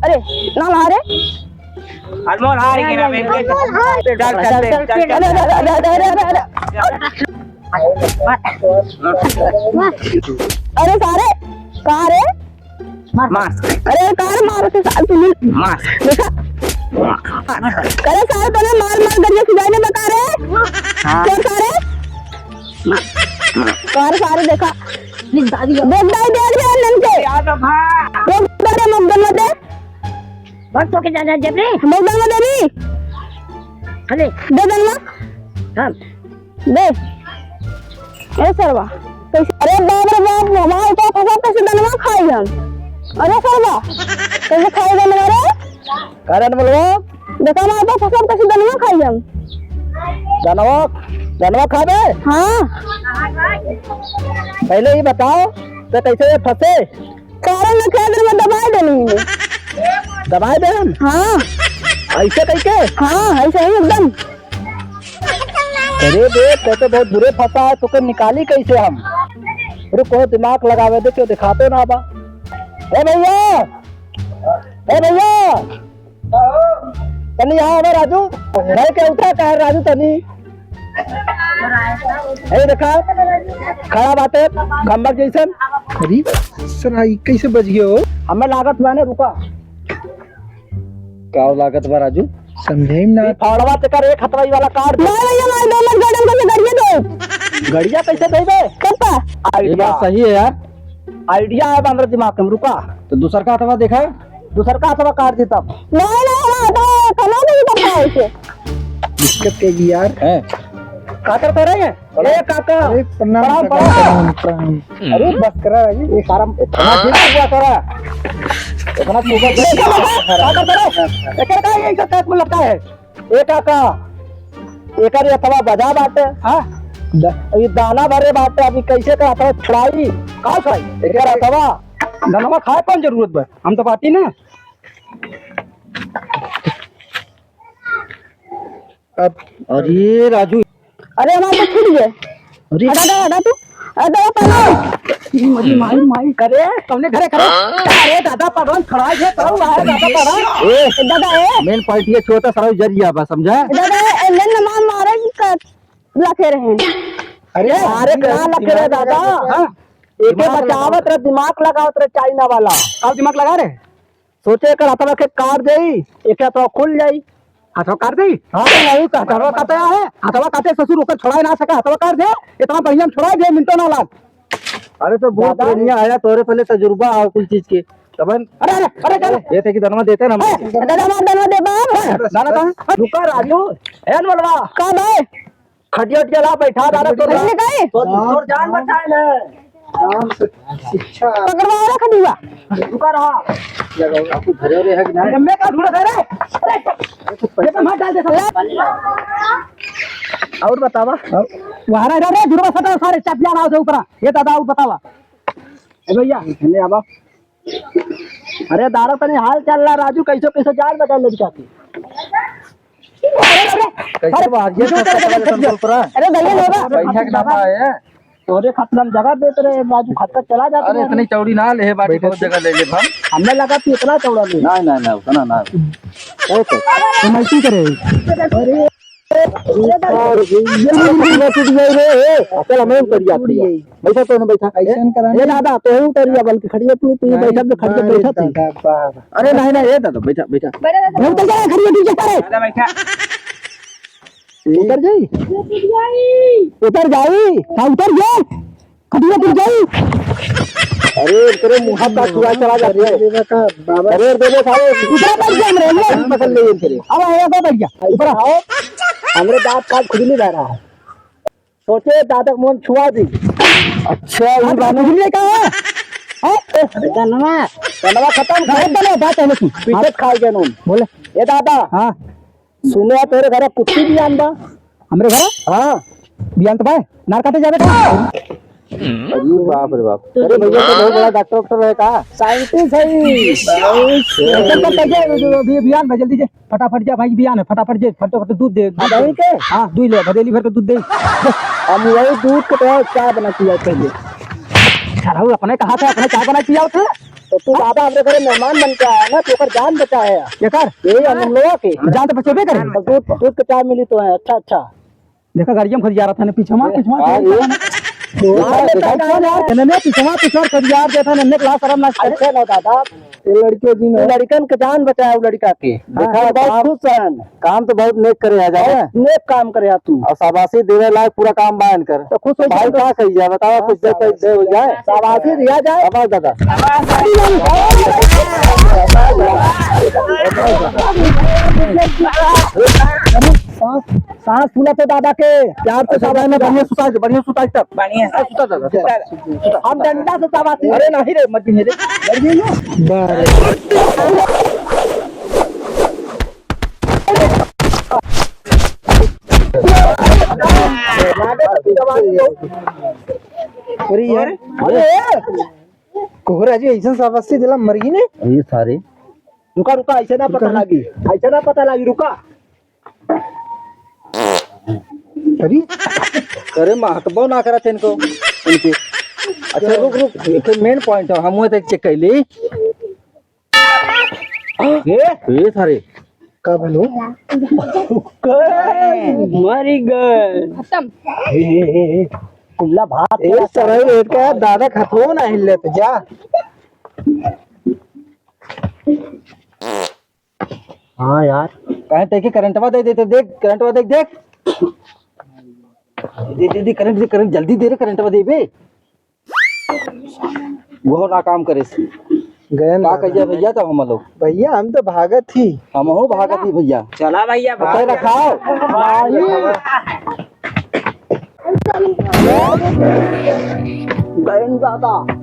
अरे ना रे अनमोल हार गया मैं चल चल अरे सारे कहाँ रे मार अरे कार मार के साथ तुम मार देखा अरे सारे तूने मार गरिया सिजाई ने बता रहे क्या सारे कार सारे देखा दादी देख रहे हैं नन के यार भाई वो बड़े मगदम में दे बस तो के जाना जब रे मगदम में दे नी अरे दे देना हां दे अरे सरवा कैसे अरे बाप रे बाप हमारे तो फसा कैसे दनवा खाई हम अरे सरवा कैसे खाई दनवा रे कारण बोलो देखा हमारे तो फसा कैसे दनवा खाई हम जानवा खा दे हाँ पहले ही बताओ तो कैसे फंसे कारण में खेत में दबाई देनी है दबाए दे हम हाँ ऐसे कैसे हाँ ऐसे ही एकदम अरे देख तो बहुत बुरे फंसा है तो निकाली कैसे हम रुको दिमाग लगावे दे क्यों दिखाते ना बा ए भैया तनी यहाँ आवे राजू नहीं के उठा कह राजू तनी ए देखा खड़ा बाटे खम्बक जैसन अरे सराई कैसे बच गए हो? हमें लागत मैंने रुका क्या लागत बा राजू समझे ना। फाड़वा चकर एक हथवाई वाला काट दे भैया मार दो मत गड़म को गरिया दो गड़िया कैसे दे दे कप्पा आइडिया सही है यार आइडिया है हमारे दिमाग में रुका तो दूसर का हथवा देखा दूसर का हथवा काट देता नहीं तो कमा नहीं करता ऐसे दिक्कत क्या की यार है काकर कर रहे हैं ए काका अरे प्रणाम प्रणाम। अरे बस करा राजू ये सारा इतना ठीक हुआ करा इतना सुबह काका करे एक का ये काका में लगता है ए काका एक अरे अथवा बजा बाटे हां ये दाना भरे बाटे अभी कैसे का अथवा छुड़ाई का छुड़ाई एक अथवा दाना खाए कौन जरूरत बा हम तो पाती ना अब अरे राजू अरे हमारे तो छूट गए अरे हटा तू अरे पहले मेरी माई करे तुमने घरे करे अरे दादा पवन खड़ा है तो है दादा पवन ए दादा ए मेन पॉइंट ये छोटा सारा जरिया बा समझा दादा एलन मान मारे का लखे रहे अरे अरे कहां लगे रे दादा हां एके बचावत रे दिमाग लगावत रे चाइना वाला का दिमाग लगा रे सोचे कर हथवा के काट देई एके तो खुल जाई हथवा काट देई हां नहीं हथवा काटे है हथवा काटे ससुर ओकर छोड़ा ना सका हथवा काट दे इतना बढ़िया छोड़ा दे मिनटों ना लाग अरे तो बहुत बढ़िया आया तोरे पहले तजुर्बा है कुछ चीज के तबन अरे अरे अरे चल ये थे कि धनवा देते ना दादा मार दे बाप दाना था रुका राजू एन बोलवा का भाई खटिया चला बैठा दादा तो पहले गए तोर जान बचाए ना नाम से शिक्षा पकड़वा रखा दिया रुका रहा लगाओ आपको घरे रे है कि नहीं? मैं का ढूंढा रे अरे ये तो मार डाल दे सब और बतावा वहां रह रे जुड़वा सटा सारे चापिया ना से ऊपर ये दादा और बतावा ए भैया ले आवा अरे दादा तने हाल चल रहा राजू कैसे कैसे जान बचा ले जाती कैसे भाग गया अरे भैया होगा पैसा के नाम है तोरे खतरम जगह देते रहे राजू खत का चला जाता अरे इतनी चौड़ी ना ले बाटी बहुत जगह ले ले हम हमने लगा कि इतना चौड़ा ले ना ना ना उतना ना ओके तुम ऐसी करे अरे चल हमें उतर जाती है बैठा तो बैठा ऐसा कराने ये दादा तो ही उतरिया बल्कि खड़ी तू बैठा तो खड़ी बैठा थी अरे नहीं नहीं ये दादा बैठा बैठा उतर जा खड़ी नीचे करे दादा बैठा उतर जाई उतर जाई हां उतर जा खड़ी उतर जाई अरे तेरे मुंह का चूड़ा चला जा रही है बाबा अरे दे दे सारे ऊपर बैठ जा मेरे पकड़ ले तेरे अब आया तो बैठ जा ऊपर आओ हमरे दांत काट खुद नहीं रह रहा है सोचे दादा मोन छुआ दी अच्छा ये बात नहीं का है धनवा खत्म कर दे बात है पीछे खा गया नून बोले ये दादा हां सुने तेरे घर कुत्ती भी आन बा हमरे घर हां बियान तो भाई नार काटे जावे का अरे बाप रे बाप अरे भैया तो बहुत बड़ा डॉक्टर है का साइंटिस्ट है अभी बियान भेज दीजिए फटाफट जा भाई बियान है फटाफट जे फटाफट दूध दे दही के हां दूध ले भदेली भर के दूध दे हम वही दूध के तो चाय बना के पहले खड़ा अपने कहा था अपने चाय बना पिया थे तो तू दादा हमरे घरे मेहमान बन के आया ना, तो ओकर जान बचा है ये कर ये हम लोग के जान तो बचेबे करे। दूध दूध के चाय मिली तो है। अच्छा अच्छा देखा गाड़िया में खड़ी जा रहा था ने पीछे में पीछवा खड़ियार देता ने क्लास आराम ना अच्छा ना दादा, लड़के जी ने लड़कन के जान बचाया वो लड़का के। देखा बहुत खुश है, काम तो बहुत नेक करे आ जाए नेक काम करे तू और शाबाशी देवे लायक पूरा काम बयान कर। तो खुश हो भाई क्या कही जाए बताओ, कुछ दे हो जाए शाबाशी दिया जाए। आवाज दादा सांस फूला तो दादा के प्यार से शाबाश में बढ़िया सुताई तक बढ़िया सुता दादा हम डंडा से शाबाशी। अरे नहीं रे मत रे डर गई हो। अरे यार कोहरा जी ऐसा शाबाशी दिला मरगी ने। ये सारे रुका रुका ऐसे ना पता लगी, ऐसे ना पता लगी, रुका। अरे करे महकबो ना करा थे इनको इनके। अच्छा रुक रुक, एक मेन पॉइंट है हम तक चेक कैली ये सारे का भलो मरी गए कुल्ला भात। ए सरई रेट का दादा खतो ना हिले तो जा। हाँ यार कहे थे करंटवा दे देते, देख करंटवा देख देख दे करंट जल्दी दे रे करंटवा दे बे। वो ना काम करे गए का कहिया भैया तब हम लोग भैया हम तो भागत थी। हम हो भागत ही भैया। चला भैया पता रखाओ गए दादा।